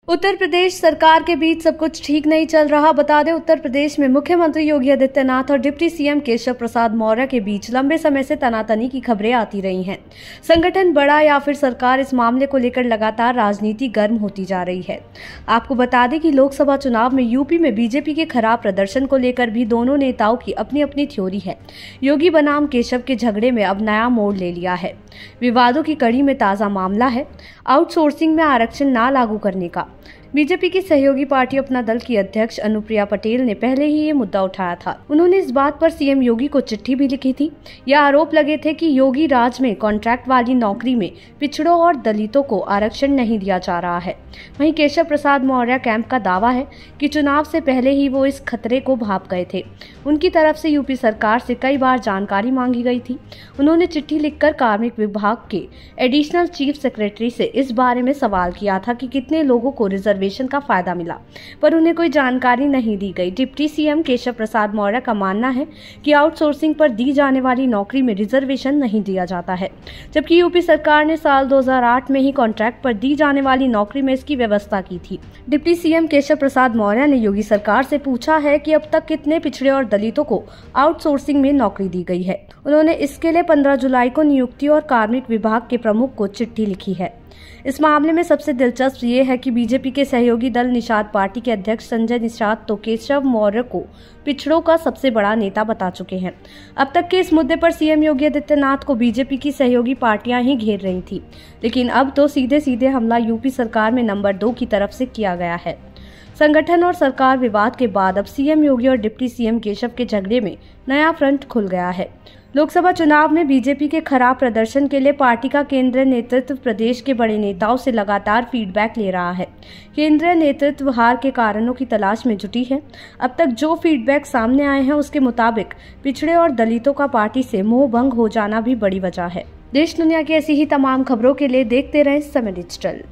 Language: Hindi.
उत्तर प्रदेश सरकार के बीच सब कुछ ठीक नहीं चल रहा। बता दें, उत्तर प्रदेश में मुख्यमंत्री योगी आदित्यनाथ और डिप्टी सीएम केशव प्रसाद मौर्य के बीच लंबे समय से तनातनी की खबरें आती रही हैं। संगठन बड़ा या फिर सरकार, इस मामले को लेकर लगातार राजनीति गर्म होती जा रही है। आपको बता दें कि लोकसभा चुनाव में यूपी में बीजेपी के खराब प्रदर्शन को लेकर भी दोनों नेताओं की अपनी अपनी थ्योरी है। योगी बनाम केशव के झगड़े में अब नया मोड़ ले लिया है। विवादों की कड़ी में ताजा मामला है आउटसोर्सिंग में आरक्षण न लागू करने का। बीजेपी की सहयोगी पार्टी अपना दल की अध्यक्ष अनुप्रिया पटेल ने पहले ही ये मुद्दा उठाया था। उन्होंने इस बात पर सीएम योगी को चिट्ठी भी लिखी थी। यह आरोप लगे थे कि योगी राज में कॉन्ट्रैक्ट वाली नौकरी में पिछड़ों और दलितों को आरक्षण नहीं दिया जा रहा है। वहीं केशव प्रसाद मौर्य कैंप का दावा है कि चुनाव से पहले ही वो इस खतरे को भांप गए थे। उनकी तरफ से यूपी सरकार से कई बार जानकारी मांगी गई थी। उन्होंने चिट्ठी लिखकर कार्मिक विभाग के एडिशनल चीफ सेक्रेटरी से इस बारे में सवाल किया था कि कितने लोगों को रिजर्वेशन का फायदा मिला, पर उन्हें कोई जानकारी नहीं दी गई। डिप्टी सीएम केशव प्रसाद मौर्य का मानना है कि आउटसोर्सिंग पर दी जाने वाली नौकरी में रिजर्वेशन नहीं दिया जाता है, जबकि यूपी सरकार ने साल 2008 में ही कॉन्ट्रैक्ट पर दी जाने वाली नौकरी में इसकी व्यवस्था की थी। डिप्टी सीएम केशव प्रसाद मौर्य ने योगी सरकार से पूछा है कि अब तक कितने पिछड़े और दलितों को आउटसोर्सिंग में नौकरी दी गई है। उन्होंने इसके लिए 15 जुलाई को नियुक्ति और कार्मिक विभाग के प्रमुख को चिट्ठी लिखी है। इस मामले में सबसे दिलचस्प ये है कि बीजेपी के सहयोगी दल निषाद पार्टी के अध्यक्ष संजय निषाद तो केशव मौर्य को पिछड़ों का सबसे बड़ा नेता बता चुके हैं। अब तक के इस मुद्दे पर सीएम योगी आदित्यनाथ को बीजेपी की सहयोगी पार्टियां ही घेर रही थी, लेकिन अब तो सीधे सीधे हमला यूपी सरकार में नंबर 2 की तरफ से किया गया है। संगठन और सरकार विवाद के बाद अब सीएम योगी और डिप्टी सीएम केशव के झगड़े में नया फ्रंट खुल गया है। लोकसभा चुनाव में बीजेपी के खराब प्रदर्शन के लिए पार्टी का केंद्रीय नेतृत्व प्रदेश के बड़े नेताओं से लगातार फीडबैक ले रहा है। केंद्रीय नेतृत्व हार के कारणों की तलाश में जुटी है। अब तक जो फीडबैक सामने आए हैं उसके मुताबिक पिछड़े और दलितों का पार्टी से मोह भंग हो जाना भी बड़ी वजह है। देश दुनिया की ऐसी ही तमाम खबरों के लिए देखते रहें समय डिजिटल।